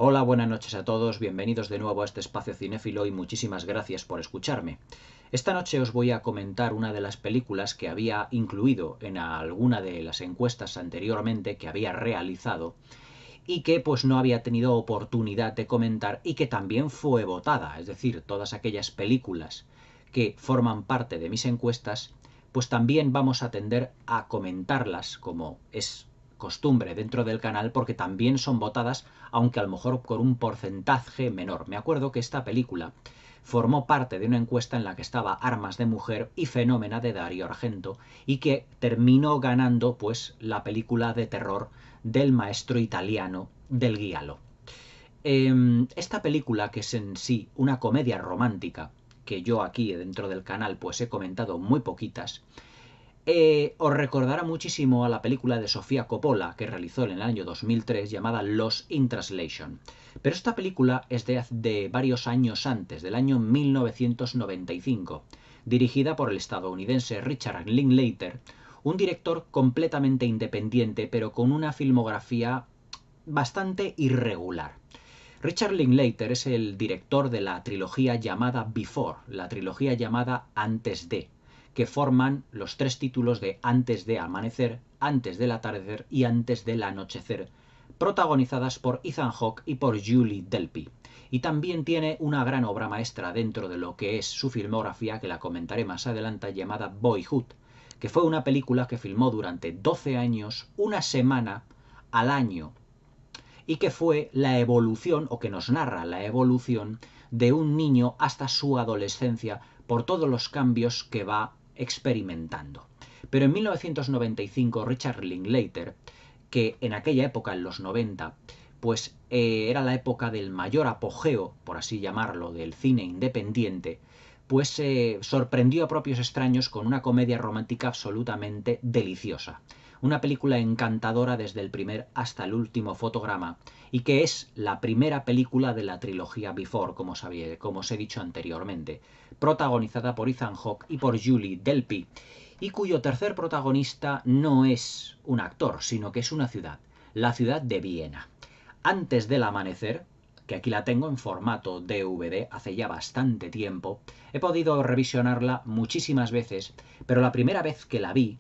Hola, buenas noches a todos, bienvenidos de nuevo a este espacio cinéfilo y muchísimas gracias por escucharme. Esta noche os voy a comentar una de las películas que había incluido en alguna de las encuestas anteriormente que había realizado y que pues no había tenido oportunidad de comentar y que también fue votada, es decir, todas aquellas películas que forman parte de mis encuestas, pues también vamos a tender a comentarlas como es costumbre dentro del canal porque también son votadas, aunque a lo mejor con un porcentaje menor. Me acuerdo que esta película formó parte de una encuesta en la que estaba Armas de Mujer y Fenómena de Dario Argento y que terminó ganando pues la película de terror del maestro italiano Del Guialo. Esta película, que es en sí una comedia romántica, que yo aquí dentro del canal pues he comentado muy poquitas, os recordará muchísimo a la película de Sofía Coppola que realizó en el año 2003 llamada Lost in Translation. Pero esta película es de varios años antes, del año 1995, dirigida por el estadounidense Richard Linklater, un director completamente independiente pero con una filmografía bastante irregular. Richard Linklater es el director de la trilogía llamada Before, la trilogía llamada Antes de, que forman los tres títulos de Antes de amanecer, Antes del atardecer y Antes del anochecer, protagonizadas por Ethan Hawke y por Julie Delpy. Y también tiene una gran obra maestra dentro de lo que es su filmografía, que la comentaré más adelante, llamada Boyhood, que fue una película que filmó durante 12 años, una semana al año, y que fue la evolución, o que nos narra la evolución de un niño hasta su adolescencia por todos los cambios que va experimentando. Pero en 1995 Richard Linklater, que en aquella época, en los 90, pues era la época del mayor apogeo, por así llamarlo, del cine independiente, pues sorprendió a propios extraños con una comedia romántica absolutamente deliciosa. Una película encantadora desde el primer hasta el último fotograma y que es la primera película de la trilogía Before, como os he dicho anteriormente, protagonizada por Ethan Hawke y por Julie Delpy, y cuyo tercer protagonista no es un actor, sino que es una ciudad, la ciudad de Viena. Antes del amanecer, que aquí la tengo en formato DVD hace ya bastante tiempo, he podido revisionarla muchísimas veces, pero la primera vez que la vi,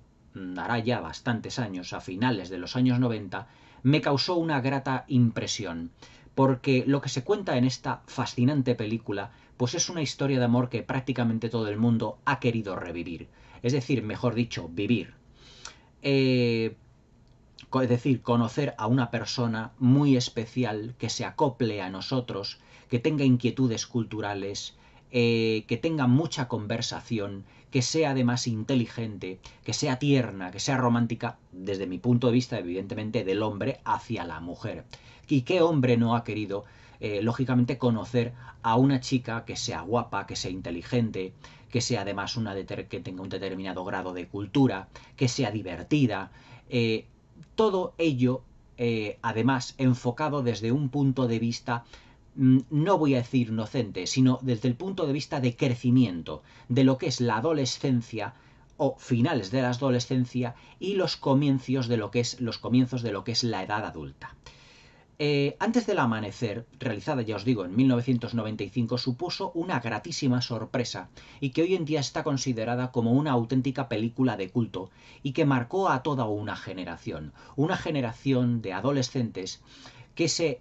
hará ya bastantes años, a finales de los años 90, me causó una grata impresión, porque lo que se cuenta en esta fascinante película pues es una historia de amor que prácticamente todo el mundo ha querido revivir, es decir, mejor dicho, vivir. Es decir, conocer a una persona muy especial que se acople a nosotros, que tenga inquietudes culturales, que tenga mucha conversación, que sea además inteligente, que sea tierna, que sea romántica, desde mi punto de vista, evidentemente, del hombre hacia la mujer. ¿Y qué hombre no ha querido, lógicamente, conocer a una chica que sea guapa, que sea inteligente, que sea además que tenga un determinado grado de cultura, que sea divertida? Todo ello, además, enfocado desde un punto de vista, no voy a decir inocente, sino desde el punto de vista de crecimiento, de lo que es la adolescencia o finales de la adolescencia y los comienzos de lo que es la edad adulta. Antes del amanecer, realizada ya os digo en 1995, supuso una gratísima sorpresa y que hoy en día está considerada como una auténtica película de culto y que marcó a toda una generación de adolescentes que se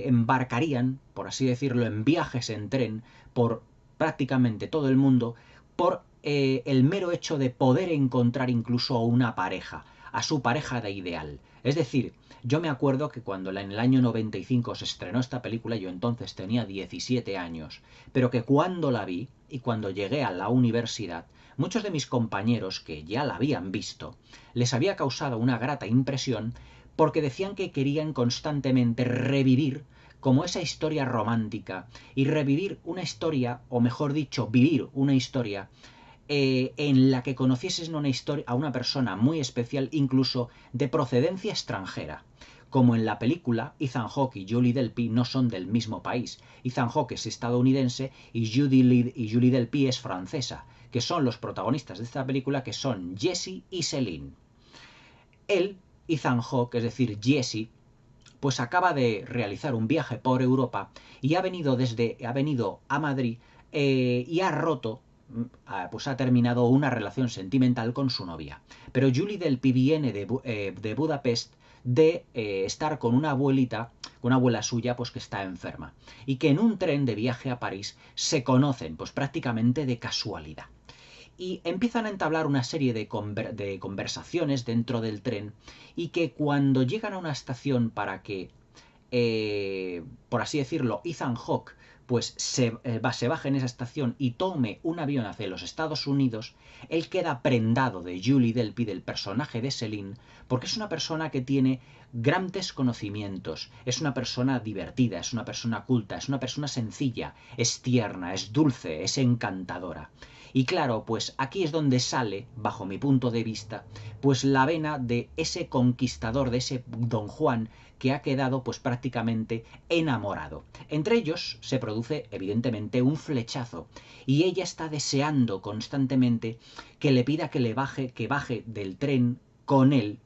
embarcarían, por así decirlo, en viajes en tren por prácticamente todo el mundo por el mero hecho de poder encontrar incluso a una pareja, a su pareja de ideal. Es decir, yo me acuerdo que cuando en el año 95 se estrenó esta película, yo entonces tenía 17 años, pero que cuando la vi y cuando llegué a la universidad, muchos de mis compañeros que ya la habían visto, les había causado una grata impresión porque decían que querían constantemente revivir como esa historia romántica y revivir una historia, o mejor dicho, vivir una historia en la que conociesen a una persona muy especial, incluso de procedencia extranjera. Como en la película, Ethan Hawke y Julie Delpy no son del mismo país. Ethan Hawke es estadounidense y Julie Delpy es francesa, que son los protagonistas de esta película, que son Jesse y Celine. Él, Ethan Hawke, es decir, Jesse, pues acaba de realizar un viaje por Europa y ha venido a Madrid y ha roto, pues ha terminado una relación sentimental con su novia. Pero Julie Delpy viene de Budapest de estar con una abuelita, con una abuela suya, pues que está enferma. Y que en un tren de viaje a París se conocen, pues prácticamente de casualidad. Y empiezan a entablar una serie de conversaciones dentro del tren y que cuando llegan a una estación para que, por así decirlo, Ethan Hawke pues se baje en esa estación y tome un avión hacia los Estados Unidos, él queda prendado de Julie Delpy, del personaje de Celine, porque es una persona que tiene grandes conocimientos, es una persona divertida, es una persona culta, es una persona sencilla, es tierna, es dulce, es encantadora. Y claro, pues aquí es donde sale, bajo mi punto de vista, pues la vena de ese conquistador, de ese Don Juan, que ha quedado pues prácticamente enamorado. Entre ellos se produce evidentemente un flechazo y ella está deseando constantemente que le pida que baje del tren con él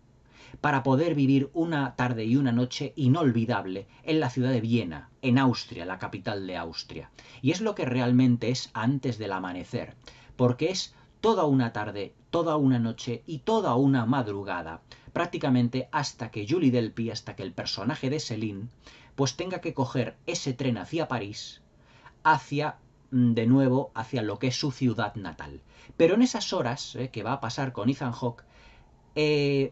para poder vivir una tarde y una noche inolvidable en la ciudad de Viena, en Austria, la capital de Austria. Y es lo que realmente es antes del amanecer, porque es toda una tarde, toda una noche y toda una madrugada, prácticamente hasta que Julie Delpy, hasta que el personaje de Celine, pues tenga que coger ese tren hacia París, de nuevo, hacia lo que es su ciudad natal. Pero en esas horas que va a pasar con Ethan Hawke,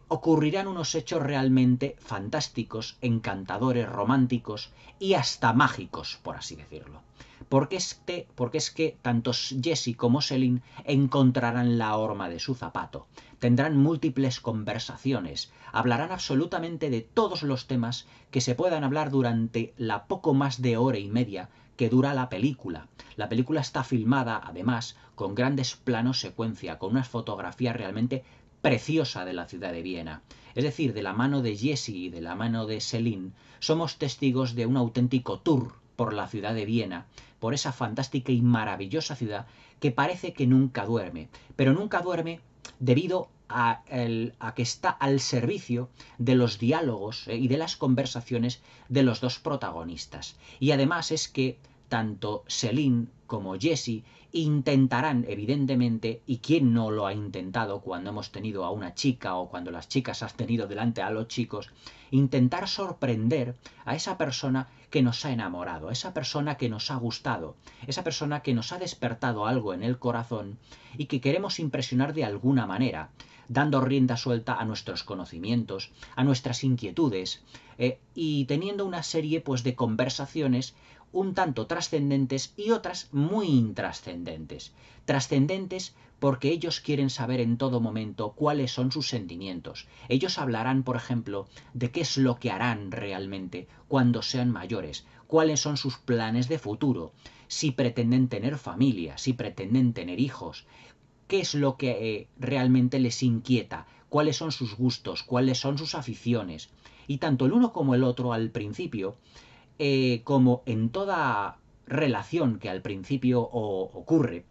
ocurrirán unos hechos realmente fantásticos, encantadores, románticos y hasta mágicos, por así decirlo. Porque es que tanto Jessie como Celine encontrarán la horma de su zapato, tendrán múltiples conversaciones, hablarán absolutamente de todos los temas que se puedan hablar durante la poco más de hora y media que dura la película. La película está filmada, además, con grandes planos secuencia, con una fotografía realmente preciosa de la ciudad de Viena. Es decir, de la mano de Jessie y de la mano de Celine, somos testigos de un auténtico tour por la ciudad de Viena, por esa fantástica y maravillosa ciudad que parece que nunca duerme, pero nunca duerme debido a que está al servicio de los diálogos y de las conversaciones de los dos protagonistas. Y además es que tanto Celine como Jessie intentarán, evidentemente, y quién no lo ha intentado cuando hemos tenido a una chica o cuando las chicas han tenido delante a los chicos, intentar sorprender a esa persona que nos ha enamorado, a esa persona que nos ha gustado, esa persona que nos ha despertado algo en el corazón y que queremos impresionar de alguna manera, dando rienda suelta a nuestros conocimientos, a nuestras inquietudes y teniendo una serie pues de conversaciones un tanto trascendentes y otras muy intrascendentes. Trascendentes porque ellos quieren saber en todo momento cuáles son sus sentimientos. Ellos hablarán, por ejemplo, de qué es lo que harán realmente cuando sean mayores, cuáles son sus planes de futuro, si pretenden tener familia, si pretenden tener hijos, qué es lo que realmente les inquieta, cuáles son sus gustos, cuáles son sus aficiones. Y tanto el uno como el otro al principio como en toda relación que al principio ocurre,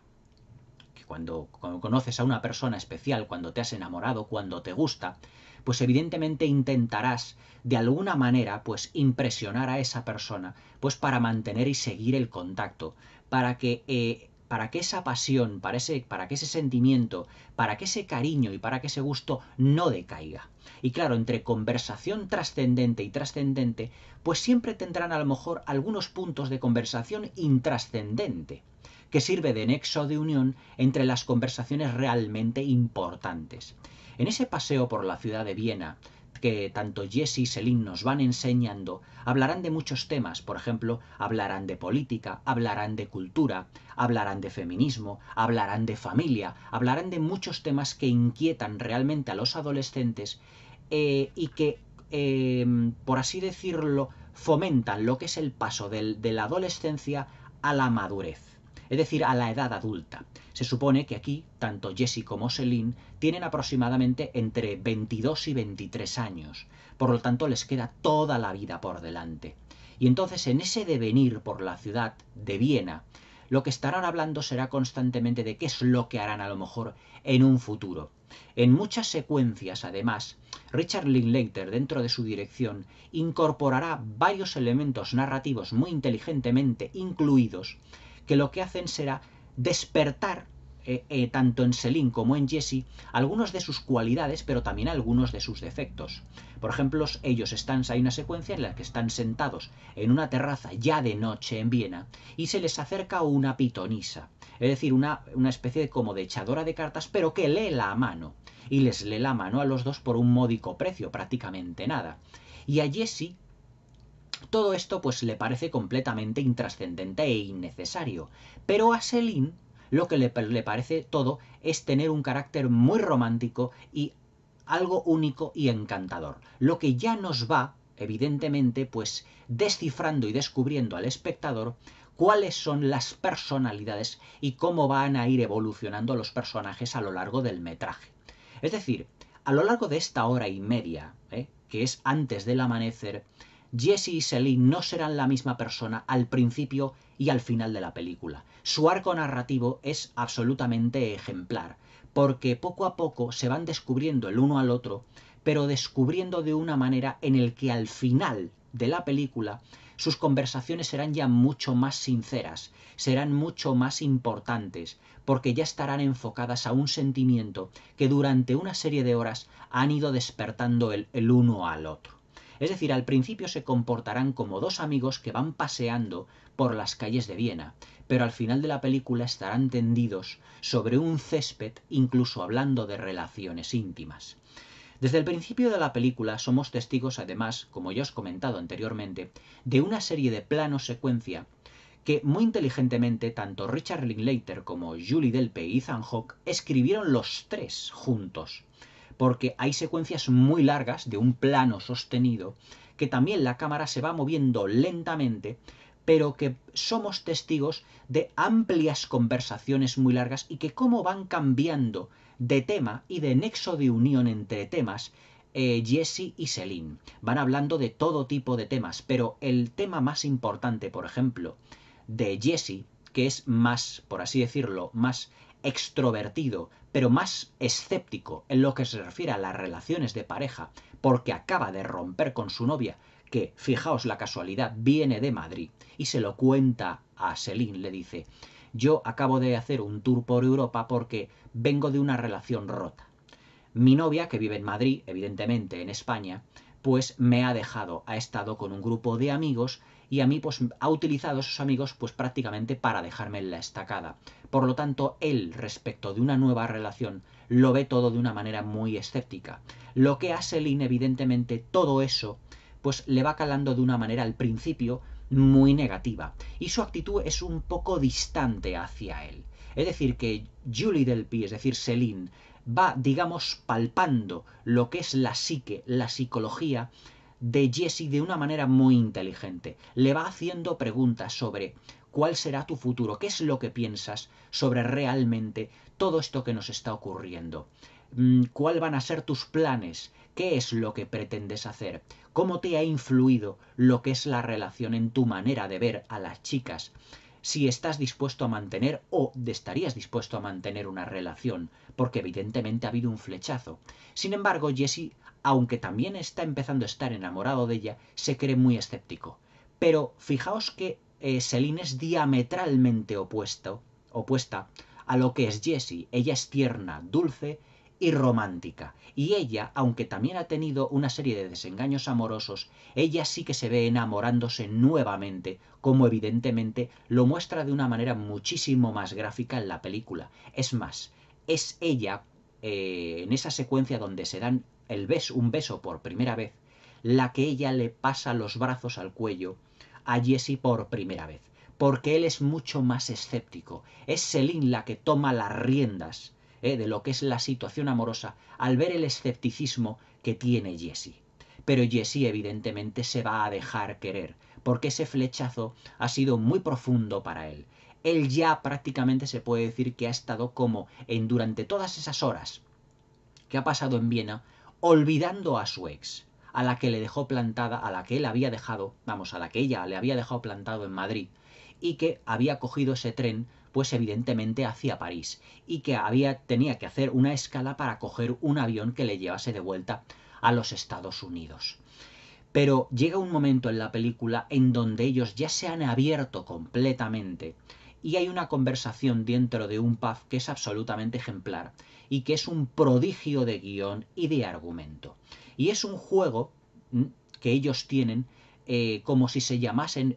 que cuando conoces a una persona especial, cuando te has enamorado, cuando te gusta, pues evidentemente intentarás de alguna manera pues impresionar a esa persona pues para mantener y seguir el contacto, para que esa pasión, para que ese sentimiento, para que ese cariño y para que ese gusto no decaiga. Y claro, entre conversación trascendente y trascendente, pues siempre tendrán a lo mejor algunos puntos de conversación intrascendente, que sirve de nexo de unión entre las conversaciones realmente importantes. En ese paseo por la ciudad de Viena, que tanto Jessie y Celine nos van enseñando, hablarán de muchos temas, por ejemplo, hablarán de política, hablarán de cultura, hablarán de feminismo, hablarán de familia, hablarán de muchos temas que inquietan realmente a los adolescentes y que, por así decirlo, fomentan lo que es el paso de la adolescencia a la madurez, es decir, a la edad adulta. Se supone que aquí, tanto Jessie como Celine tienen aproximadamente entre 22 y 23 años, por lo tanto les queda toda la vida por delante. Y entonces en ese devenir por la ciudad de Viena, lo que estarán hablando será constantemente de qué es lo que harán a lo mejor en un futuro. En muchas secuencias, además, Richard Linklater, dentro de su dirección, incorporará varios elementos narrativos muy inteligentemente incluidos, que lo que hacen será despertar tanto en Selin como en Jesse algunos de sus cualidades, pero también algunos de sus defectos. Por ejemplo, hay una secuencia en la que están sentados en una terraza ya de noche en Viena y se les acerca una pitonisa, es decir, una especie de como de echadora de cartas, pero que lee la mano, y les lee la mano a los dos por un módico precio, prácticamente nada. Y a Jesse todo esto pues le parece completamente intrascendente e innecesario, pero a Selin lo que le parece todo es tener un carácter muy romántico y algo único y encantador, lo que ya nos va, evidentemente, pues descifrando y descubriendo al espectador cuáles son las personalidades y cómo van a ir evolucionando los personajes a lo largo del metraje. Es decir, a lo largo de esta hora y media, que es antes del amanecer, Jesse y Selin no serán la misma persona al principio y al final de la película. Su arco narrativo es absolutamente ejemplar, porque poco a poco se van descubriendo el uno al otro, pero descubriendo de una manera en el que al final de la película sus conversaciones serán ya mucho más sinceras, serán mucho más importantes, porque ya estarán enfocadas a un sentimiento que durante una serie de horas han ido despertando el uno al otro. Es decir, al principio se comportarán como dos amigos que van paseando por las calles de Viena, pero al final de la película estarán tendidos sobre un césped, incluso hablando de relaciones íntimas. Desde el principio de la película somos testigos, además, como ya os he comentado anteriormente, de una serie de planos secuencia que muy inteligentemente tanto Richard Linklater como Julie Delpy y Ethan Hawke escribieron los tres juntos, porque hay secuencias muy largas de un plano sostenido que también la cámara se va moviendo lentamente, pero que somos testigos de amplias conversaciones muy largas y que cómo van cambiando de tema y de nexo de unión entre temas. Jesse y Selin van hablando de todo tipo de temas, pero el tema más importante, por ejemplo, de Jesse, que es más, por así decirlo, más extrovertido, pero más escéptico en lo que se refiere a las relaciones de pareja, porque acaba de romper con su novia, que, fijaos la casualidad, viene de Madrid, y se lo cuenta a Selin, le dice: yo acabo de hacer un tour por Europa porque vengo de una relación rota. Mi novia, que vive en Madrid, evidentemente en España, pues me ha dejado, ha estado con un grupo de amigos y a mí pues ha utilizado a esos amigos pues prácticamente para dejarme en la estacada. Por lo tanto, él, respecto de una nueva relación, lo ve todo de una manera muy escéptica. Lo que a Selin, evidentemente, todo eso pues le va calando de una manera al principio muy negativa y su actitud es un poco distante hacia él. Es decir, que Julie Delpy, es decir, Selin, va, digamos, palpando lo que es la psique, la psicología de Jesse de una manera muy inteligente. Le va haciendo preguntas sobre cuál será tu futuro, qué es lo que piensas sobre realmente todo esto que nos está ocurriendo, cuáles van a ser tus planes, qué es lo que pretendes hacer, cómo te ha influido lo que es la relación en tu manera de ver a las chicas, si estás dispuesto a mantener o estarías dispuesto a mantener una relación, porque evidentemente ha habido un flechazo. Sin embargo, Jesse, aunque también está empezando a estar enamorado de ella, se cree muy escéptico. Pero fijaos que Selin es diametralmente opuesta a lo que es Jessie. Ella es tierna, dulce y romántica. Y ella, aunque también ha tenido una serie de desengaños amorosos, ella sí que se ve enamorándose nuevamente, como evidentemente lo muestra de una manera muchísimo más gráfica en la película. Es más, es ella, en esa secuencia donde se dan un beso por primera vez, la que ella le pasa los brazos al cuello a Jesse por primera vez, porque él es mucho más escéptico. Es Selin la que toma las riendas de lo que es la situación amorosa al ver el escepticismo que tiene Jesse. Pero Jesse evidentemente se va a dejar querer, porque ese flechazo ha sido muy profundo para él. Él ya prácticamente se puede decir que ha estado como durante todas esas horas que ha pasado en Viena, olvidando a su ex, a la que le dejó plantada, a la que él había dejado, vamos, a la que ella le había dejado plantado en Madrid, y que había cogido ese tren pues evidentemente hacia París y que tenía que hacer una escala para coger un avión que le llevase de vuelta a los Estados Unidos. Pero llega un momento en la película en donde ellos ya se han abierto completamente y hay una conversación dentro de un pub que es absolutamente ejemplar y que es un prodigio de guión y de argumento. Y es un juego que ellos tienen como si se llamasen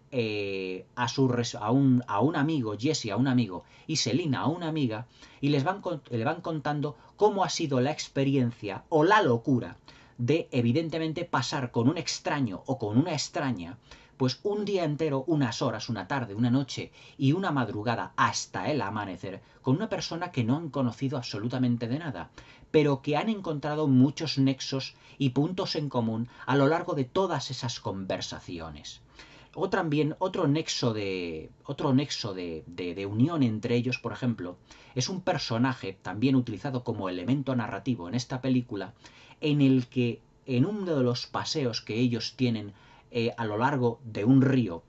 a un amigo, Jesse a un amigo y Selina a una amiga, y le van contando cómo ha sido la experiencia o la locura de evidentemente pasar con un extraño o con una extraña pues un día entero, unas horas, una tarde, una noche y una madrugada hasta el amanecer con una persona que no han conocido absolutamente de nada, pero que han encontrado muchos nexos y puntos en común a lo largo de todas esas conversaciones. O también otro nexo de unión entre ellos, por ejemplo, es un personaje también utilizado como elemento narrativo en esta película, en el que en uno de los paseos que ellos tienen a lo largo de un río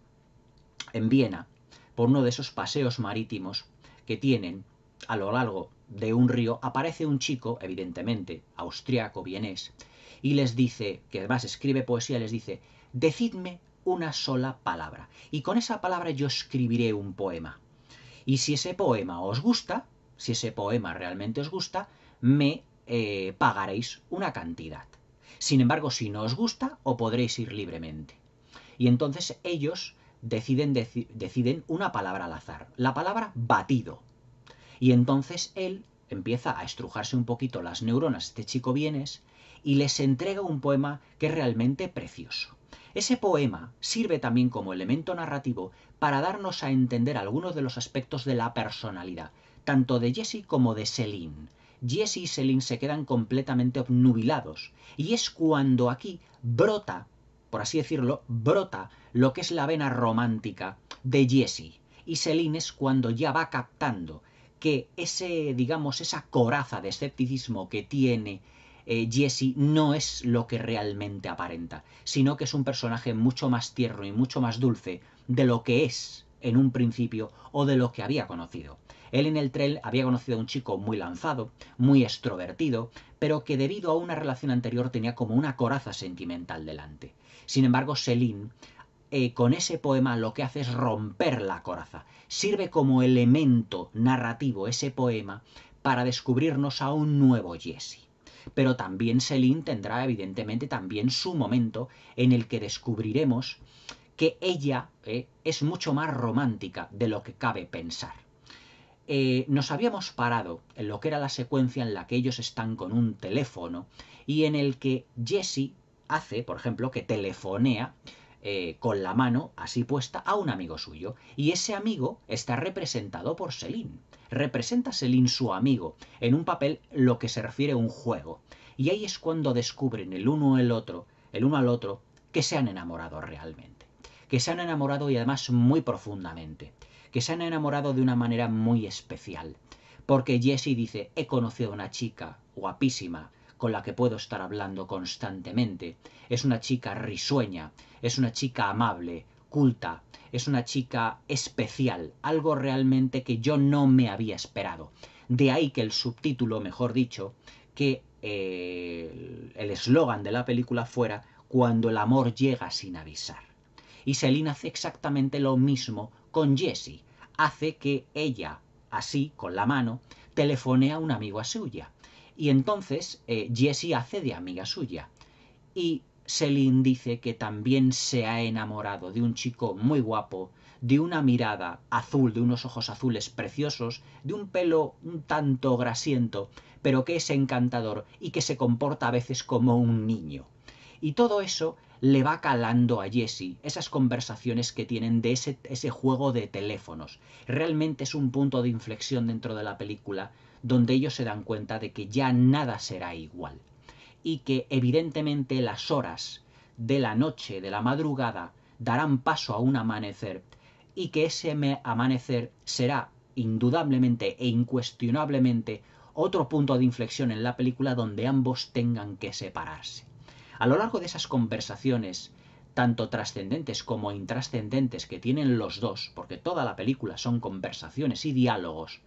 en Viena, por uno de esos paseos marítimos que tienen a lo largo de un río, aparece un chico, evidentemente, austriaco, vienés, y les dice, que además escribe poesía, les dice, decidme una sola palabra, y con esa palabra yo escribiré un poema. Y si ese poema os gusta, si ese poema realmente os gusta, me pagaréis una cantidad. Sin embargo, si no os gusta, o podréis ir libremente. Y entonces ellos deciden una palabra al azar, la palabra batido. Y entonces él empieza a estrujarse un poquito las neuronas, este chico vienes, y les entrega un poema que es realmente precioso. Ese poema sirve también como elemento narrativo para darnos a entender algunos de los aspectos de la personalidad, tanto de Jesse como de Celine. Jesse y Celine se quedan completamente obnubilados, y es cuando aquí brota, por así decirlo, brota lo que es la vena romántica de Jesse. Y Celine es cuando ya va captando que esa coraza de escepticismo que tiene Jesse no es lo que realmente aparenta, sino que es un personaje mucho más tierno y mucho más dulce de lo que es en un principio o de lo que había conocido. Él en el tren había conocido a un chico muy lanzado, muy extrovertido, pero que debido a una relación anterior tenía como una coraza sentimental delante. Sin embargo, Celine con ese poema lo que hace es romper la coraza. Sirve como elemento narrativo ese poema para descubrirnos a un nuevo Jesse. Pero también Celine tendrá evidentemente también su momento en el que descubriremos que ella es mucho más romántica de lo que cabe pensar. Nos habíamos parado en lo que era la secuencia en la que ellos están con un teléfono y en el que Jesse hace, por ejemplo, que telefonea con la mano así puesta a un amigo suyo. Y ese amigo está representado por Celine. Representa a Celine su amigo en un papel lo que se refiere a un juego. Y ahí es cuando descubren el uno al otro, que se han enamorado realmente. Que se han enamorado y además muy profundamente. Que se han enamorado de una manera muy especial. Porque Jesse dice, he conocido a una chica guapísima con la que puedo estar hablando constantemente. Es una chica risueña, es una chica amable, culta, es una chica especial, algo realmente que yo no me había esperado. De ahí que el subtítulo, mejor dicho, que el eslogan de la película fuera Cuando el amor llega sin avisar. Y Celine hace exactamente lo mismo con Jessie. Hace que ella, así, con la mano, telefonea a una amiga suya. Y entonces Jessie hace de amiga suya. Y Celine dice que también se ha enamorado de un chico muy guapo, de una mirada azul, de unos ojos azules preciosos, de un pelo un tanto grasiento, pero que es encantador y que se comporta a veces como un niño. Y todo eso le va calando a Jesse, esas conversaciones que tienen de ese juego de teléfonos. Realmente es un punto de inflexión dentro de la película donde ellos se dan cuenta de que ya nada será igual. Y que evidentemente las horas de la noche, de la madrugada, darán paso a un amanecer y que ese amanecer será indudablemente e incuestionablemente otro punto de inflexión en la película donde ambos tengan que separarse. A lo largo de esas conversaciones tanto trascendentes como intrascendentes que tienen los dos, porque toda la película son conversaciones y diálogos,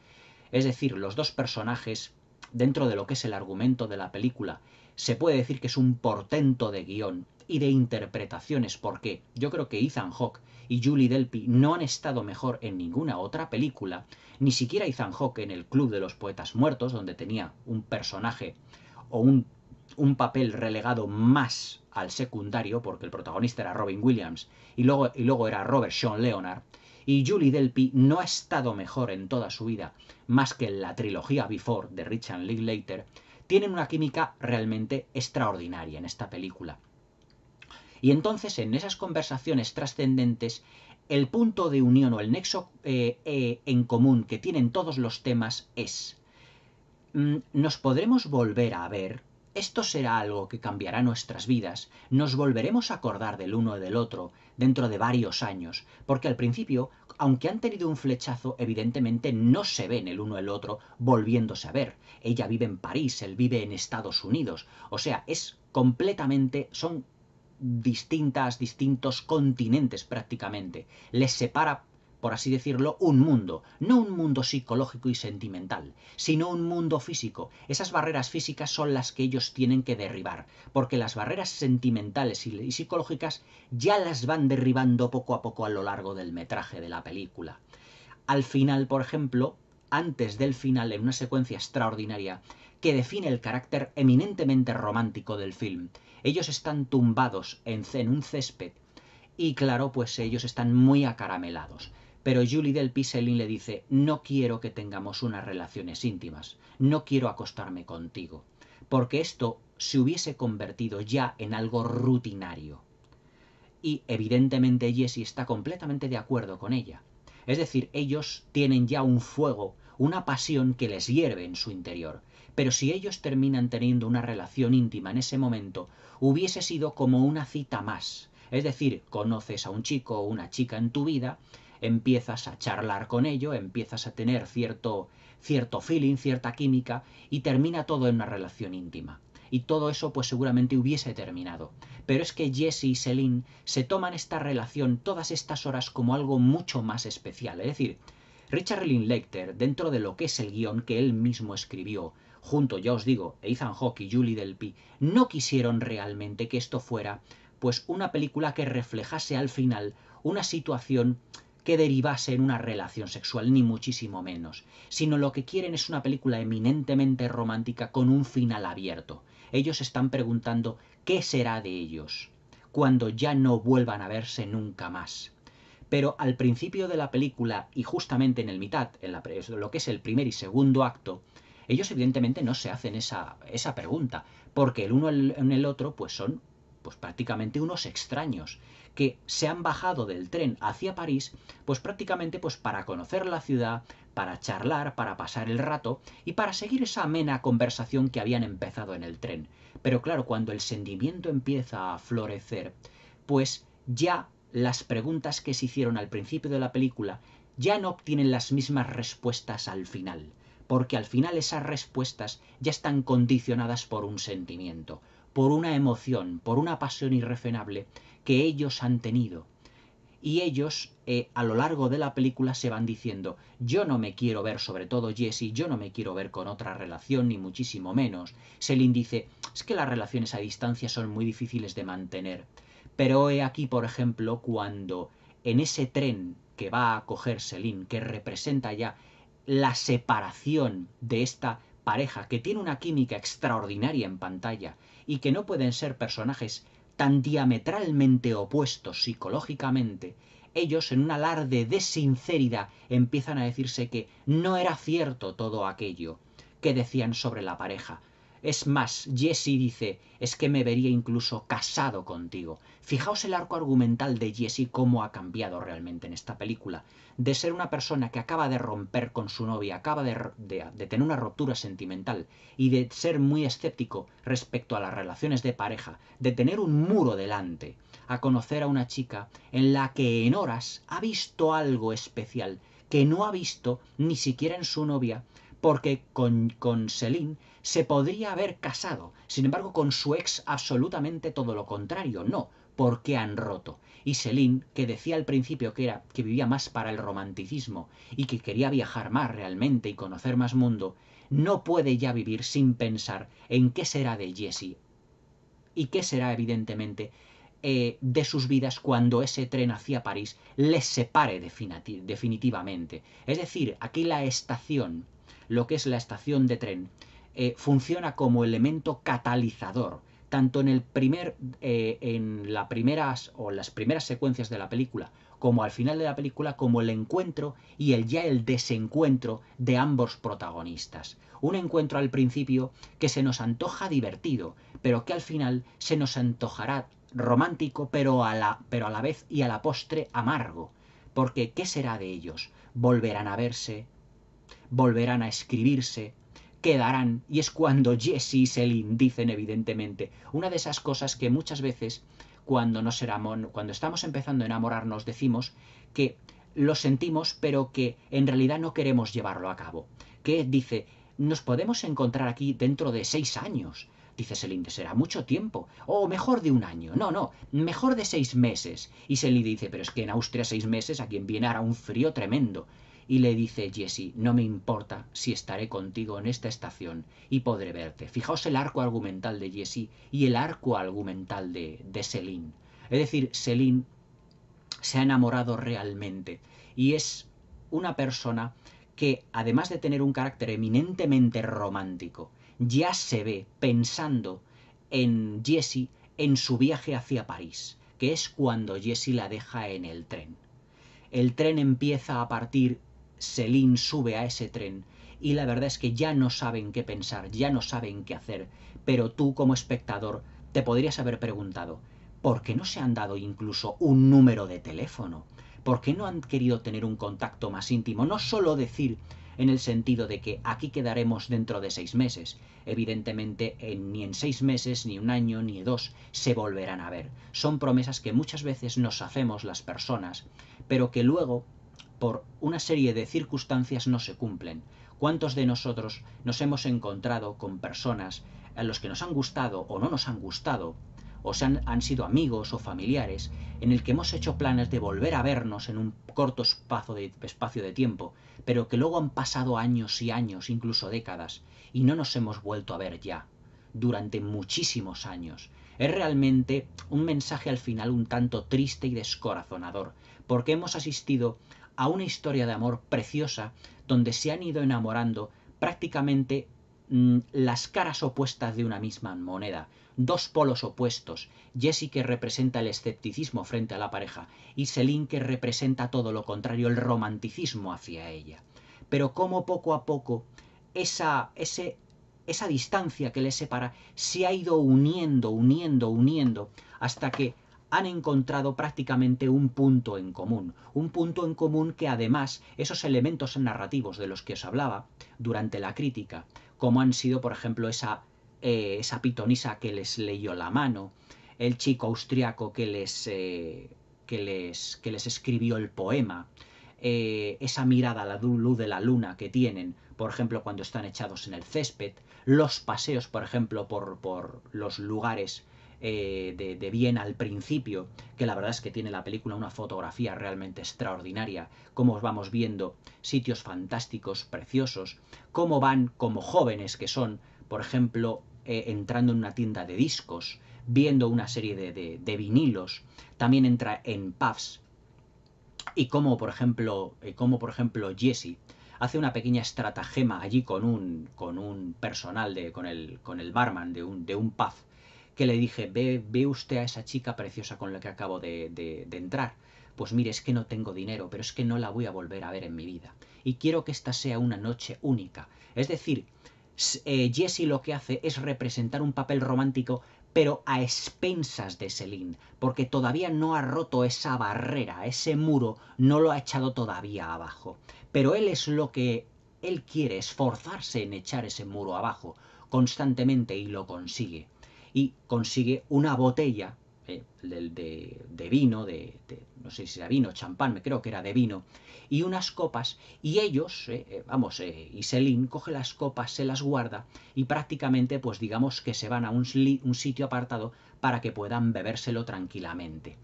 es decir, los dos personajes, dentro de lo que es el argumento de la película, se puede decir que es un portento de guión y de interpretaciones, porque yo creo que Ethan Hawke y Julie Delpy no han estado mejor en ninguna otra película, ni siquiera Ethan Hawke en El Club de los Poetas Muertos, donde tenía un personaje o un papel relegado más al secundario, porque el protagonista era Robin Williams y luego era Robert Sean Leonard. Y Julie Delpy no ha estado mejor en toda su vida, más que en la trilogía Before de Richard Linklater. Tienen una química realmente extraordinaria en esta película. Y entonces, en esas conversaciones trascendentes, el punto de unión o el nexo en común que tienen todos los temas es: nos podremos volver a ver, esto será algo que cambiará nuestras vidas, nos volveremos a acordar del uno y del otro dentro de varios años, porque al principio, aunque han tenido un flechazo, evidentemente no se ven el uno el otro volviéndose a ver. Ella vive en París, él vive en Estados Unidos, o sea, es completamente, son distintos continentes prácticamente. Les separa, por así decirlo, un mundo, no un mundo psicológico y sentimental, sino un mundo físico. Esas barreras físicas son las que ellos tienen que derribar, porque las barreras sentimentales y psicológicas ya las van derribando poco a poco a lo largo del metraje de la película. Al final, por ejemplo, antes del final, en una secuencia extraordinaria que define el carácter eminentemente romántico del film, ellos están tumbados en un césped y claro, pues ellos están muy acaramelados. Pero Julie Delpy le dice: no quiero que tengamos unas relaciones íntimas, no quiero acostarme contigo, porque esto se hubiese convertido ya en algo rutinario. Y evidentemente Jesse está completamente de acuerdo con ella. Es decir, ellos tienen ya un fuego, una pasión que les hierve en su interior. Pero si ellos terminan teniendo una relación íntima en ese momento, hubiese sido como una cita más. Es decir, conoces a un chico o una chica en tu vida, empiezas a charlar con ello, empiezas a tener cierto feeling, cierta química, y termina todo en una relación íntima. Y todo eso pues seguramente hubiese terminado. Pero es que Jesse y Celine se toman esta relación todas estas horas como algo mucho más especial. Es decir, Richard Linklater, dentro de lo que es el guión que él mismo escribió, junto, ya os digo, Ethan Hawke y Julie Delpy, no quisieron realmente que esto fuera pues una película que reflejase al final una situación que derivase en una relación sexual, ni muchísimo menos, sino lo que quieren es una película eminentemente romántica con un final abierto. Ellos están preguntando qué será de ellos cuando ya no vuelvan a verse nunca más. Pero al principio de la película y justamente en el mitad, lo que es el primer y segundo acto, ellos evidentemente no se hacen esa pregunta, porque el uno en el otro pues son pues prácticamente unos extraños que se han bajado del tren hacia París pues prácticamente pues para conocer la ciudad, para charlar, para pasar el rato y para seguir esa amena conversación que habían empezado en el tren. Pero claro, cuando el sentimiento empieza a florecer, pues ya las preguntas que se hicieron al principio de la película ya no obtienen las mismas respuestas al final, porque al final esas respuestas ya están condicionadas por un sentimiento, por una emoción, por una pasión irrefrenable que ellos han tenido. Y ellos a lo largo de la película se van diciendo: yo no me quiero ver, sobre todo Jesse, yo no me quiero ver con otra relación, ni muchísimo menos. Celine dice: es que las relaciones a distancia son muy difíciles de mantener. Pero he aquí, por ejemplo, cuando en ese tren que va a coger Celine, que representa ya la separación de esta pareja que tiene una química extraordinaria en pantalla y que no pueden ser personajes tan diametralmente opuestos psicológicamente, ellos en un alarde de sinceridad empiezan a decirse que no era cierto todo aquello que decían sobre la pareja. Es más, Jesse dice: es que me vería incluso casado contigo. Fijaos el arco argumental de Jesse, cómo ha cambiado realmente en esta película. De ser una persona que acaba de romper con su novia, acaba de tener una ruptura sentimental y de ser muy escéptico respecto a las relaciones de pareja, de tener un muro delante, a conocer a una chica en la que en horas ha visto algo especial que no ha visto ni siquiera en su novia, porque con Celine se podría haber casado. Sin embargo, con su ex absolutamente todo lo contrario. No, por qué han roto. Y Céline, que decía al principio que vivía más para el romanticismo y que quería viajar más realmente y conocer más mundo, no puede ya vivir sin pensar en qué será de Jessie y qué será evidentemente de sus vidas cuando ese tren hacia París les separe definitivamente. Es decir, aquí la estación, lo que es la estación de tren, funciona como elemento catalizador, tanto en las primeras secuencias de la película, como al final de la película, como el encuentro y el desencuentro de ambos protagonistas. Un encuentro al principio que se nos antoja divertido, pero que al final se nos antojará romántico, pero a la vez y a la postre amargo. Porque, ¿qué será de ellos? ¿Volverán a verse? ¿Volverán a escribirse? ¿Quedarán? Y es cuando Jesse y Céline dicen evidentemente una de esas cosas que muchas veces cuando estamos empezando a enamorarnos decimos que lo sentimos pero que en realidad no queremos llevarlo a cabo. Que dice, nos podemos encontrar aquí dentro de 6 años. Dice Céline, será mucho tiempo. O mejor de un año. No, mejor de 6 meses. Y Céline dice, pero es que en Austria 6 meses aquí en Viena hará un frío tremendo. Y le dice Jessie, no me importa si estaré contigo en esta estación y podré verte. Fijaos el arco argumental de Jessie y el arco argumental de Céline. Es decir, Céline se ha enamorado realmente y es una persona que, además de tener un carácter eminentemente romántico, ya se ve pensando en Jessie en su viaje hacia París, que es cuando Jessie la deja en el tren. El tren empieza a partir, Céline sube a ese tren y la verdad es que ya no saben qué pensar, ya no saben qué hacer, pero tú como espectador te podrías haber preguntado, ¿por qué no se han dado incluso un número de teléfono? ¿Por qué no han querido tener un contacto más íntimo? No solo decir en el sentido de que aquí quedaremos dentro de 6 meses. Evidentemente, ni en 6 meses, ni un año, ni 2 se volverán a ver. Son promesas que muchas veces nos hacemos las personas, pero que luego, por una serie de circunstancias, no se cumplen. ¿Cuántos de nosotros nos hemos encontrado con personas a los que nos han gustado o no nos han gustado, o han sido amigos o familiares, en el que hemos hecho planes de volver a vernos en un corto espacio de tiempo, pero que luego han pasado años y años, incluso décadas, y no nos hemos vuelto a ver ya, durante muchísimos años? Es realmente un mensaje al final un tanto triste y descorazonador, porque hemos asistido a una historia de amor preciosa donde se han ido enamorando prácticamente las caras opuestas de una misma moneda, dos polos opuestos, Jessie que representa el escepticismo frente a la pareja y Céline que representa todo lo contrario, el romanticismo hacia ella. Pero cómo poco a poco esa distancia que les separa se ha ido uniendo, hasta que han encontrado prácticamente un punto en común que además esos elementos narrativos de los que os hablaba durante la crítica, como han sido por ejemplo esa pitonisa que les leyó la mano, el chico austriaco que les escribió el poema, esa mirada a la luz de la luna que tienen, por ejemplo, cuando están echados en el césped, los paseos, por ejemplo, por los lugares de Viena al principio, que la verdad es que tiene la película una fotografía realmente extraordinaria, cómo vamos viendo sitios fantásticos, preciosos, cómo van como jóvenes que son, por ejemplo, entrando en una tienda de discos, viendo una serie de vinilos, también entra en pubs, y cómo por ejemplo Jessie hace una pequeña estratagema allí con un personal, con el barman de un pub, que le dije, ve usted a esa chica preciosa con la que acabo de entrar. Pues mire, es que no tengo dinero, pero es que no la voy a volver a ver en mi vida. Y quiero que esta sea una noche única. Es decir, Jessie lo que hace es representar un papel romántico, pero a expensas de Céline, porque todavía no ha roto esa barrera, ese muro no lo ha echado todavía abajo. Pero él quiere esforzarse en echar ese muro abajo constantemente y lo consigue. Y consigue una botella de vino, de no sé si era vino, champán, me creo que era de vino, y unas copas, y ellos, y Céline coge las copas, se las guarda, y prácticamente, pues digamos que se van a un sitio apartado para que puedan bebérselo tranquilamente.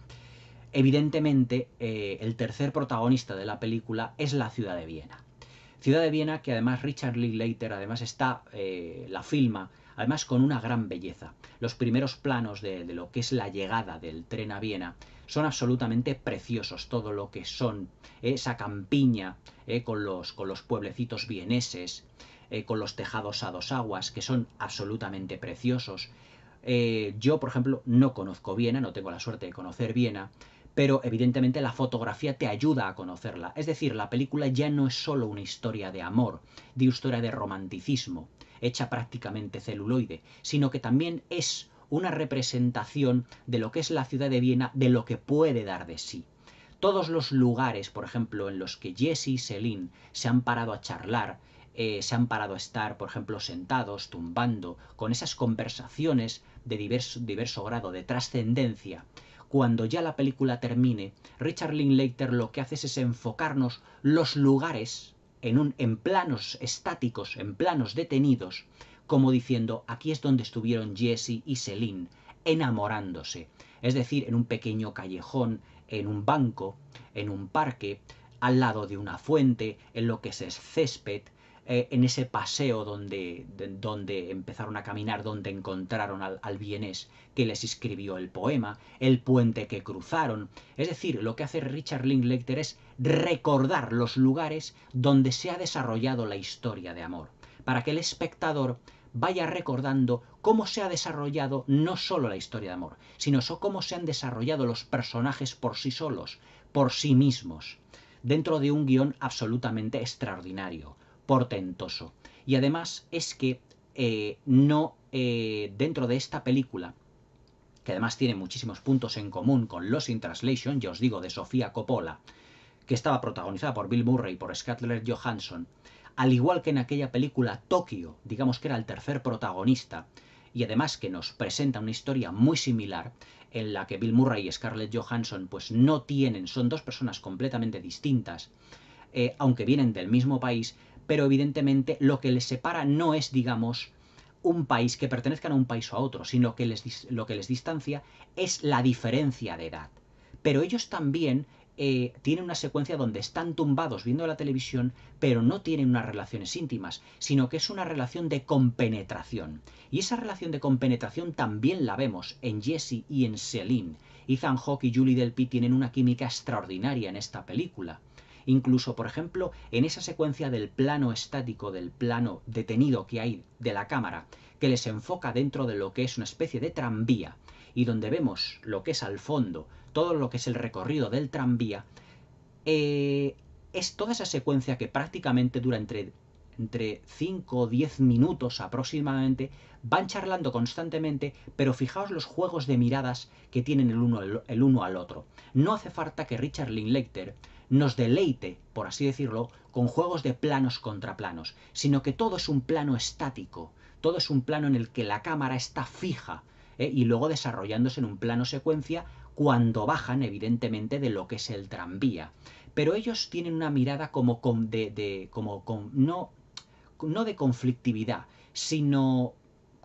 Evidentemente, el tercer protagonista de la película es la ciudad de Viena. Ciudad de Viena que además Richard Linklater además la filma, además con una gran belleza. Los primeros planos de lo que es la llegada del tren a Viena son absolutamente preciosos. Todo lo que son esa campiña con los pueblecitos vieneses, con los tejados a dos aguas, que son absolutamente preciosos. Yo, por ejemplo, no conozco Viena, no tengo la suerte de conocer Viena, pero evidentemente la fotografía te ayuda a conocerla. Es decir, la película ya no es solo una historia de amor, de historia de romanticismo, hecha prácticamente celuloide, sino que también es una representación de lo que es la ciudad de Viena, de lo que puede dar de sí. Todos los lugares, por ejemplo, en los que Jesse y Céline se han parado a charlar, se han parado a estar, por ejemplo, sentados, tumbando, con esas conversaciones de diverso grado de trascendencia. Cuando ya la película termine, Richard Linklater lo que hace es enfocarnos los lugares en planos estáticos, en planos detenidos, como diciendo, aquí es donde estuvieron Jesse y Céline, enamorándose. Es decir, en un pequeño callejón, en un banco, en un parque, al lado de una fuente, en lo que es césped, en ese paseo donde empezaron a caminar, donde encontraron al vienés que les escribió el poema, el puente que cruzaron. Es decir, lo que hace Richard Linklater es recordar los lugares donde se ha desarrollado la historia de amor, para que el espectador vaya recordando cómo se ha desarrollado no solo la historia de amor, sino cómo se han desarrollado los personajes por sí solos, por sí mismos, dentro de un guión absolutamente extraordinario, portentoso. Y además es que dentro de esta película, que además tiene muchísimos puntos en común con Lost in Translation, ya os digo, de Sofía Coppola, que estaba protagonizada por Bill Murray y por Scarlett Johansson, al igual que en aquella película Tokio, digamos que era el tercer protagonista, y además que nos presenta una historia muy similar, en la que Bill Murray y Scarlett Johansson pues no tienen, son dos personas completamente distintas, aunque vienen del mismo país, pero evidentemente lo que les separa no es, digamos, un país, que pertenezcan a un país o a otro, sino que lo que les distancia es la diferencia de edad. Pero ellos también tienen una secuencia donde están tumbados viendo la televisión, pero no tienen unas relaciones íntimas, sino que es una relación de compenetración. Y esa relación de compenetración también la vemos en Jesse y en Céline. Ethan Hawke y Julie Delpy tienen una química extraordinaria en esta película. Incluso, por ejemplo, en esa secuencia del plano estático, del plano detenido que hay de la cámara, que les enfoca dentro de lo que es una especie de tranvía, y donde vemos lo que es al fondo, todo lo que es el recorrido del tranvía, es toda esa secuencia que prácticamente dura entre 5 o 10 minutos aproximadamente, van charlando constantemente, pero fijaos los juegos de miradas que tienen el uno al otro. No hace falta que Richard Linklater nos deleite, por así decirlo, con juegos de planos contra planos, sino que todo es un plano estático, todo es un plano en el que la cámara está fija, y luego desarrollándose en un plano secuencia cuando bajan, evidentemente, de lo que es el tranvía. Pero ellos tienen una mirada no de conflictividad, sino,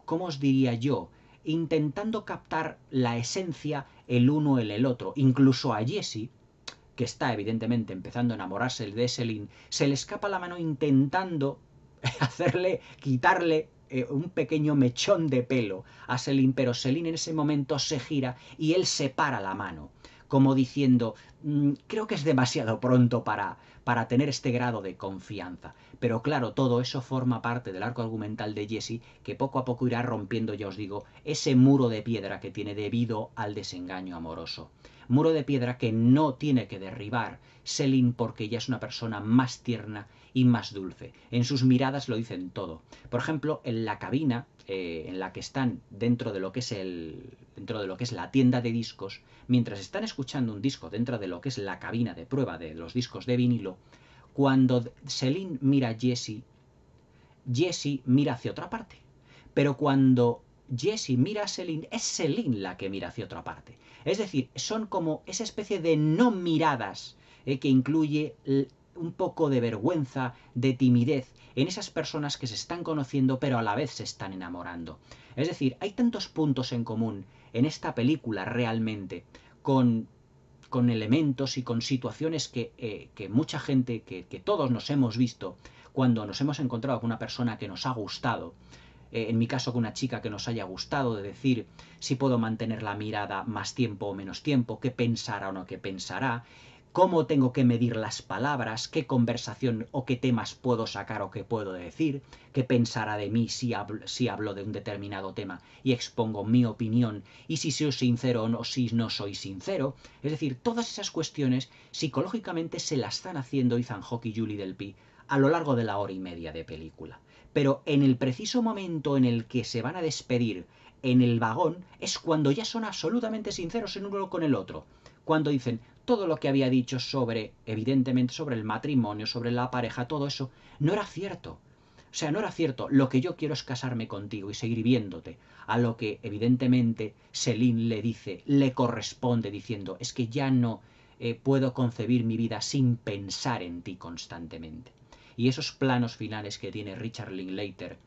¿cómo os diría yo?, intentando captar la esencia el uno en el otro. Incluso a Jesse, que está evidentemente empezando a enamorarse de Céline, se le escapa la mano intentando quitarle un pequeño mechón de pelo a Céline, pero Céline en ese momento se gira y él separa la mano, como diciendo, creo que es demasiado pronto para tener este grado de confianza. Pero claro, todo eso forma parte del arco argumental de Jesse, que poco a poco irá rompiendo, ya os digo, ese muro de piedra que tiene debido al desengaño amoroso. Muro de piedra que no tiene que derribar Céline porque ella es una persona más tierna y más dulce. En sus miradas lo dicen todo. Por ejemplo, en la cabina en la que están dentro de lo que es la tienda de discos, mientras están escuchando un disco dentro de lo que es la cabina de prueba de los discos de vinilo, cuando Céline mira a Jesse mira hacia otra parte. Pero cuando Jessie mira a Céline, es Céline la que mira hacia otra parte. Es decir, son como esa especie de no miradas que incluye un poco de vergüenza, de timidez en esas personas que se están conociendo pero a la vez se están enamorando. Es decir, hay tantos puntos en común en esta película realmente con elementos y con situaciones que mucha gente, que todos nos hemos visto cuando nos hemos encontrado con una persona que nos ha gustado. En mi caso con una chica que nos haya gustado, de decir si puedo mantener la mirada más tiempo o menos tiempo, qué pensará o no qué pensará, cómo tengo que medir las palabras, qué conversación o qué temas puedo sacar o qué puedo decir, qué pensará de mí si hablo de un determinado tema y expongo mi opinión, y si soy sincero o no, si no soy sincero. Es decir, todas esas cuestiones psicológicamente se las están haciendo Ethan Hawke y Julie Delpy a lo largo de la hora y media de película. Pero en el preciso momento en el que se van a despedir en el vagón es cuando ya son absolutamente sinceros en uno con el otro. Cuando dicen todo lo que había dicho sobre, evidentemente, sobre el matrimonio, sobre la pareja, todo eso, no era cierto. O sea, no era cierto. Lo que yo quiero es casarme contigo y seguir viéndote. A lo que, evidentemente, Céline le dice, le corresponde diciendo, es que ya no puedo concebir mi vida sin pensar en ti constantemente. Y esos planos finales que tiene Richard Linklater,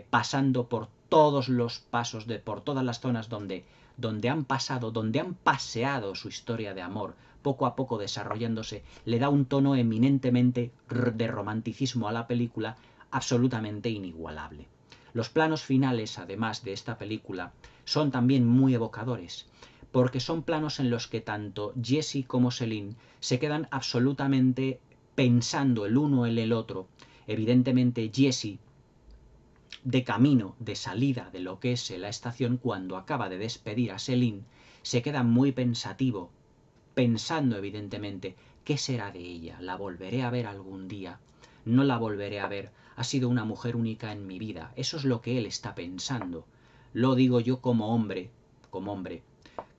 pasando por todos los pasos, por todas las zonas donde han pasado, donde han paseado su historia de amor, poco a poco desarrollándose, le da un tono eminentemente de romanticismo a la película absolutamente inigualable. Los planos finales, además de esta película, son también muy evocadores, porque son planos en los que tanto Jessie como Céline se quedan absolutamente pensando el uno en el otro. Evidentemente Jessie de camino, de salida de lo que es la estación, cuando acaba de despedir a Céline, se queda muy pensativo, pensando evidentemente, ¿qué será de ella? ¿La volveré a ver algún día? ¿No la volveré a ver? Ha sido una mujer única en mi vida. Eso es lo que él está pensando. Lo digo yo como hombre,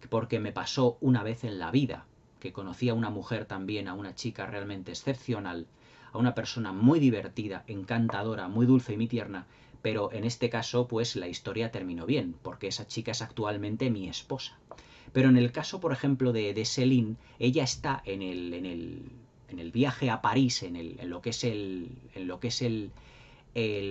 porque me pasó una vez en la vida, que conocí a una mujer también, a una chica realmente excepcional, a una persona muy divertida, encantadora, muy dulce y muy tierna, pero en este caso pues la historia terminó bien, porque esa chica es actualmente mi esposa. Pero en el caso, por ejemplo, de Céline, ella está en el viaje a París, en lo que es el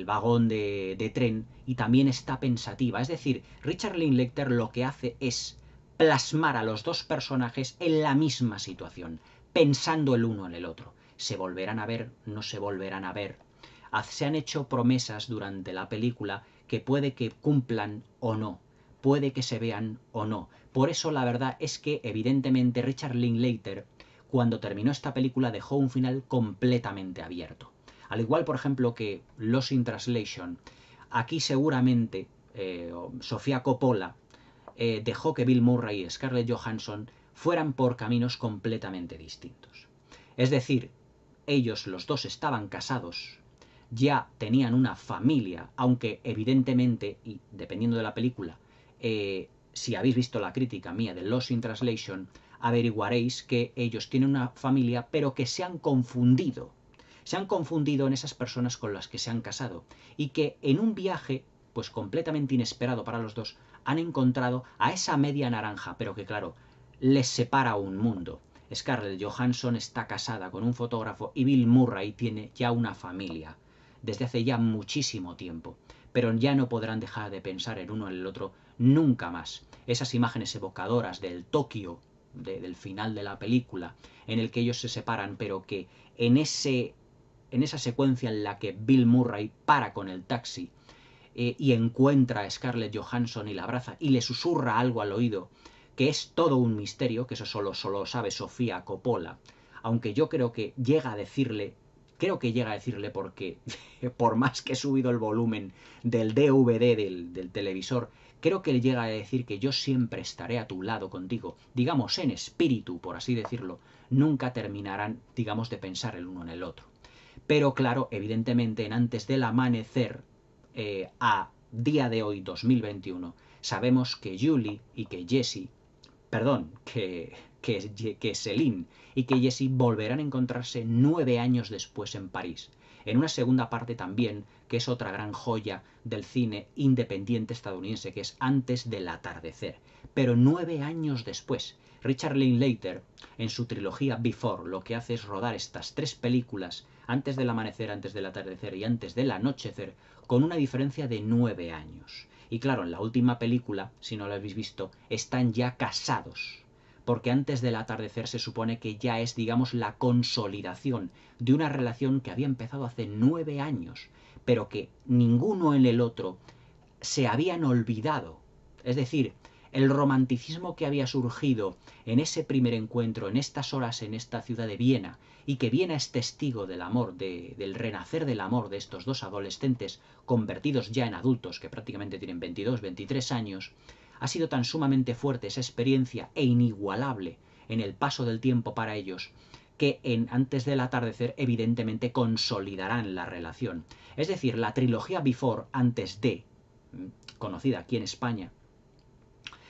vagón de tren, y también está pensativa. Es decir, Richard Linklater lo que hace es plasmar a los dos personajes en la misma situación, pensando el uno en el otro. ¿Se volverán a ver? ¿No se volverán a ver? Se han hecho promesas durante la película que puede que cumplan o no, puede que se vean o no. Por eso la verdad es que evidentemente Richard Linklater, cuando terminó esta película, dejó un final completamente abierto. Al igual, por ejemplo, que Lost in Translation, aquí seguramente Sofía Coppola dejó que Bill Murray y Scarlett Johansson fueran por caminos completamente distintos. Es decir, ellos los dos estaban casados, ya tenían una familia, aunque evidentemente, y dependiendo de la película, si habéis visto la crítica mía de Lost in Translation, averiguaréis que ellos tienen una familia, pero que se han confundido. Se han confundido en esas personas con las que se han casado. Y que en un viaje, pues completamente inesperado para los dos, han encontrado a esa media naranja, pero que claro, les separa un mundo. Scarlett Johansson está casada con un fotógrafo y Bill Murray tiene ya una familia desde hace ya muchísimo tiempo, pero ya no podrán dejar de pensar el uno en el otro nunca más. Esas imágenes evocadoras del Tokio, del final de la película, en el que ellos se separan, pero que en esa secuencia en la que Bill Murray para con el taxi y encuentra a Scarlett Johansson y la abraza y le susurra algo al oído, que es todo un misterio, que eso solo sabe Sofía Coppola, aunque yo creo que llega a decirle porque por más que he subido el volumen del DVD del televisor, creo que él llega a decir que yo siempre estaré a tu lado contigo, digamos en espíritu, por así decirlo, nunca terminarán, digamos, de pensar el uno en el otro. Pero claro, evidentemente en Antes del Amanecer, a día de hoy, 2021, sabemos que Julie y que Jessie, perdón, que Céline y que Jessie volverán a encontrarse 9 años después en París. en una segunda parte también, que es otra gran joya del cine independiente estadounidense, que es Antes del atardecer. Pero 9 años después, Richard Linklater, en su trilogía Before, lo que hace es rodar estas 3 películas, Antes del amanecer, Antes del atardecer y Antes del anochecer, con una diferencia de 9 años. Y claro, en la última película, si no lo habéis visto, están ya casados. Porque Antes del atardecer se supone que ya es, digamos, la consolidación de una relación que había empezado hace 9 años, pero que ninguno en el otro se habían olvidado. Es decir, el romanticismo que había surgido en ese primer encuentro, en estas horas en esta ciudad de Viena, y que Viena es testigo del amor, del renacer del amor de estos dos adolescentes convertidos ya en adultos, que prácticamente tienen 22, 23 años, ha sido tan sumamente fuerte esa experiencia e inigualable en el paso del tiempo para ellos, que en Antes del atardecer evidentemente consolidarán la relación. Es decir, la trilogía Before, Antes de, conocida aquí en España,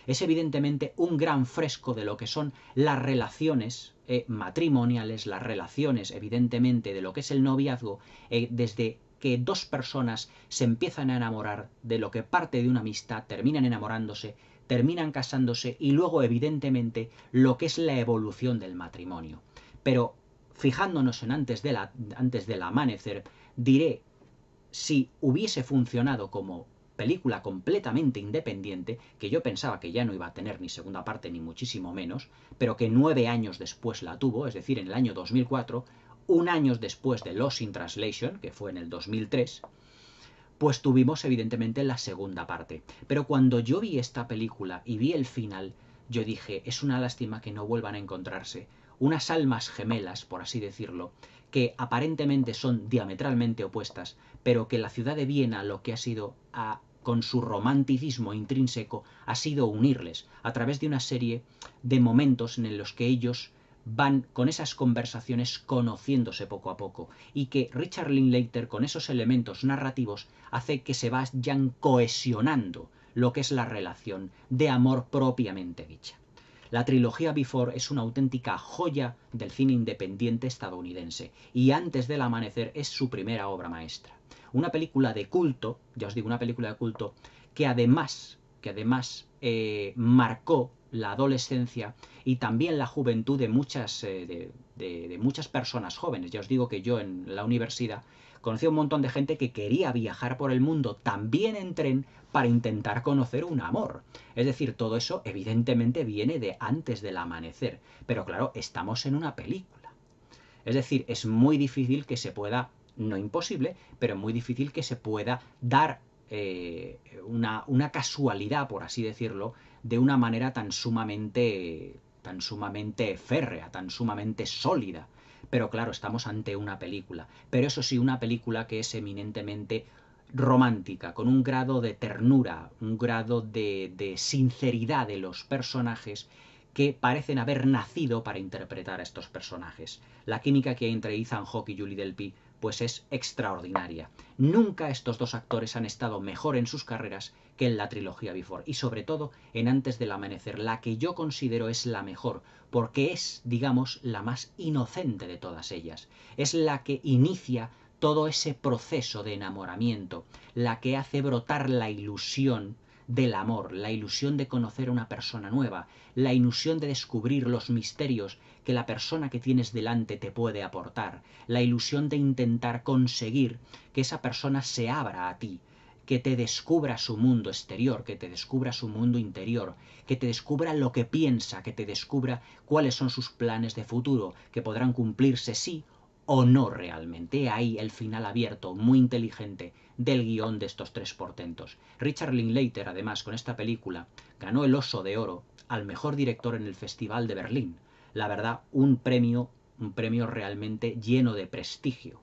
es evidentemente un gran fresco de lo que son las relaciones matrimoniales, las relaciones evidentemente de lo que es el noviazgo, desde que dos personas se empiezan a enamorar, de lo que parte de una amistad, terminan enamorándose, terminan casándose y luego evidentemente lo que es la evolución del matrimonio. Pero fijándonos en Antes del amanecer, diré, si hubiese funcionado como película completamente independiente, que yo pensaba que ya no iba a tener ni segunda parte ni muchísimo menos, pero que 9 años después la tuvo, es decir, en el año 2004, un año después de Lost in Translation, que fue en el 2003, pues tuvimos evidentemente la segunda parte. Pero cuando yo vi esta película y vi el final, yo dije, es una lástima que no vuelvan a encontrarse unas almas gemelas, por así decirlo, que aparentemente son diametralmente opuestas, pero que la ciudad de Viena lo que ha sido, con su romanticismo intrínseco, ha sido unirles a través de una serie de momentos en los que ellos van con esas conversaciones conociéndose poco a poco, y que Richard Linklater con esos elementos narrativos hace que se vayan cohesionando lo que es la relación de amor propiamente dicha. La trilogía Before es una auténtica joya del cine independiente estadounidense, y Antes del amanecer es su primera obra maestra. Una película de culto, ya os digo, una película de culto, que además marcó la adolescencia y también la juventud de muchas personas jóvenes. Ya os digo que yo en la universidad conocí a un montón de gente que quería viajar por el mundo también en tren para intentar conocer un amor. Es decir, todo eso evidentemente viene de Antes del amanecer. Pero claro, estamos en una película. Es decir, es muy difícil que se pueda, no imposible, pero muy difícil que se pueda dar una casualidad, por así decirlo, de una manera tan sumamente férrea, tan sumamente sólida. Pero claro, estamos ante una película. Pero eso sí, una película que es eminentemente romántica, con un grado de ternura, un grado de sinceridad de los personajes que parecen haber nacido para interpretar a estos personajes. La química que hay entre Ethan Hawke y Julie Delpy pues es extraordinaria. Nunca estos dos actores han estado mejor en sus carreras que en la trilogía Before, y sobre todo en Antes del amanecer, la que yo considero es la mejor, porque es, digamos, la más inocente de todas ellas. Es la que inicia todo ese proceso de enamoramiento, la que hace brotar la ilusión del amor, la ilusión de conocer a una persona nueva, la ilusión de descubrir los misterios que la persona que tienes delante te puede aportar, la ilusión de intentar conseguir que esa persona se abra a ti, que te descubra su mundo exterior, que te descubra su mundo interior, que te descubra lo que piensa, que te descubra cuáles son sus planes de futuro, que podrán cumplirse sí o no realmente. Ahí el final abierto, muy inteligente, del guión de estos tres portentos. Richard Linklater, además, con esta película, ganó el Oso de Oro al mejor director en el Festival de Berlín. La verdad, un premio realmente lleno de prestigio.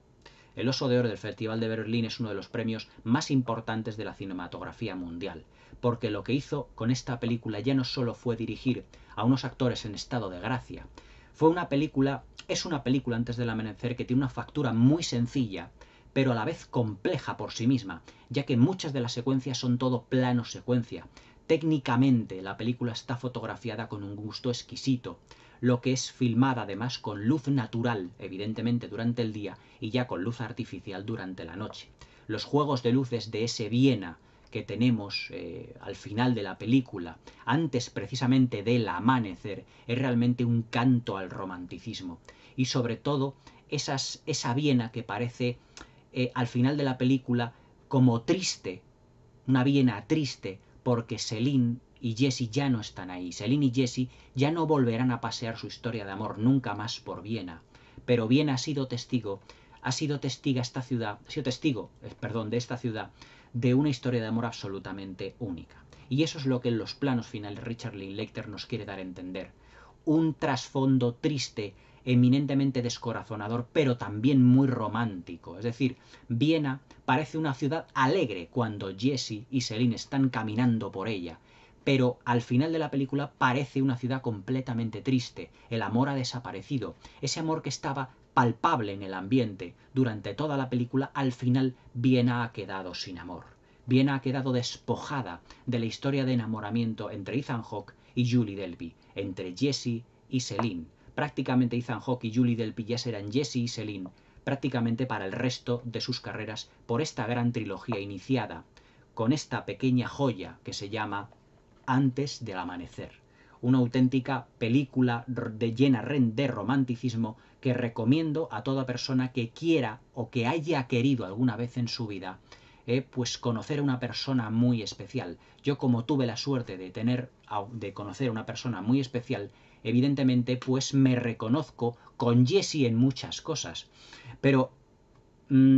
El Oso de Oro del Festival de Berlín es uno de los premios más importantes de la cinematografía mundial, porque lo que hizo con esta película ya no solo fue dirigir a unos actores en estado de gracia, es una película Antes del amanecer que tiene una factura muy sencilla, pero a la vez compleja por sí misma, ya que muchas de las secuencias son todo plano secuencia. Técnicamente la película está fotografiada con un gusto exquisito. lo que es filmada además con luz natural, evidentemente durante el día, y ya con luz artificial durante la noche. Los juegos de luces de ese Viena que tenemos al final de la película, antes precisamente del amanecer, es realmente un canto al romanticismo. Y sobre todo, esa Viena que parece al final de la película como triste, una Viena triste, porque Celine y Jesse ya no están ahí. Celine y Jesse ya no volverán a pasear su historia de amor nunca más por Viena. Pero Viena ha sido testigo esta ciudad, ha sido testigo, de esta ciudad, de una historia de amor absolutamente única. Y eso es lo que en los planos finales Richard Linklater nos quiere dar a entender. Un trasfondo triste, eminentemente descorazonador, pero también muy romántico. Es decir, Viena parece una ciudad alegre cuando Jesse y Celine están caminando por ella, pero al final de la película parece una ciudad completamente triste. El amor ha desaparecido. Ese amor que estaba palpable en el ambiente durante toda la película, al final Viena ha quedado sin amor. Viena ha quedado despojada de la historia de enamoramiento entre Ethan Hawke y Julie Delpy, entre Jesse y Celine. Prácticamente Ethan Hawke y Julie Delpy ya serán Jesse y Celine prácticamente para el resto de sus carreras por esta gran trilogía iniciada con esta pequeña joya que se llama Antes del amanecer. Una auténtica película llena de romanticismo que recomiendo a toda persona que quiera o que haya querido alguna vez en su vida pues conocer a una persona muy especial. Yo, como tuve la suerte de conocer a una persona muy especial, evidentemente pues me reconozco con Jesse en muchas cosas. Pero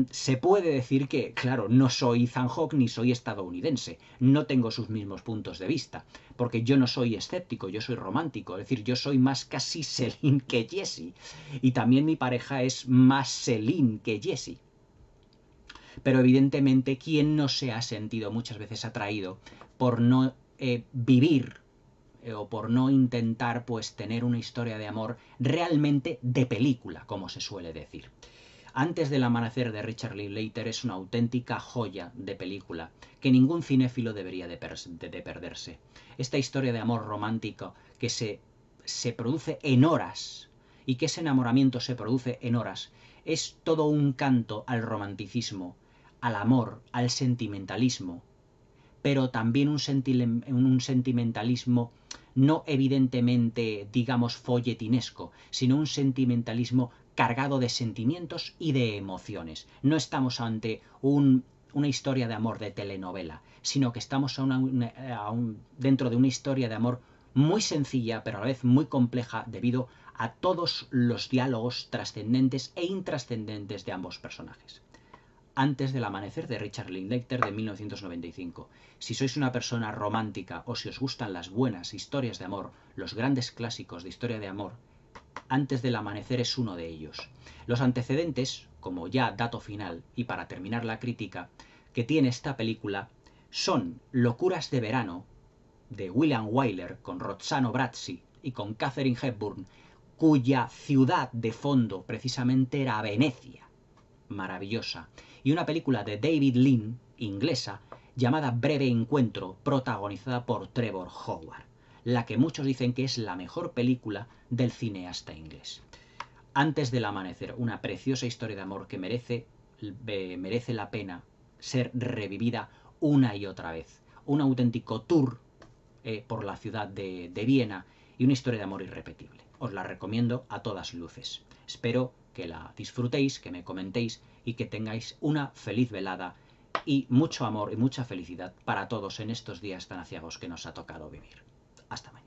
se puede decir que, claro, no soy Ethan Hawke ni soy estadounidense, no tengo sus mismos puntos de vista, porque yo no soy escéptico, yo soy romántico, es decir, yo soy más casi Celine que Jesse, y también mi pareja es más Celine que Jesse. Pero evidentemente, ¿quién no se ha sentido muchas veces atraído por no vivir o por no intentar pues tener una historia de amor realmente de película, como se suele decir? Antes del amanecer de Richard Linklater es una auténtica joya de película que ningún cinéfilo debería de perderse. Esta historia de amor romántico que se produce en horas y que ese enamoramiento se produce en horas es todo un canto al romanticismo, al amor, al sentimentalismo, pero también un sentimentalismo no evidentemente, digamos, folletinesco, sino un sentimentalismo cargado de sentimientos y de emociones. No estamos ante una historia de amor de telenovela, sino que estamos dentro de una historia de amor muy sencilla, pero a la vez muy compleja, debido a todos los diálogos trascendentes e intrascendentes de ambos personajes. Antes del amanecer de Richard Linklater de 1995. Si sois una persona romántica o si os gustan las buenas historias de amor, los grandes clásicos de historia de amor, Antes del amanecer es uno de ellos. Los antecedentes, como ya dato final y para terminar la crítica, que tiene esta película son Locuras de verano, de William Wyler con Roxano Brazzi y con Katharine Hepburn, cuya ciudad de fondo precisamente era Venecia. Maravillosa. Y una película de David Lean, inglesa, llamada Breve Encuentro, protagonizada por Trevor Howard, la que muchos dicen que es la mejor película del cineasta inglés. Antes del amanecer, una preciosa historia de amor que merece la pena ser revivida una y otra vez. Un auténtico tour por la ciudad de Viena y una historia de amor irrepetible. Os la recomiendo a todas luces. Espero que la disfrutéis, que me comentéis y que tengáis una feliz velada y mucho amor y mucha felicidad para todos en estos días tan aciagos que nos ha tocado vivir. Hasta mañana.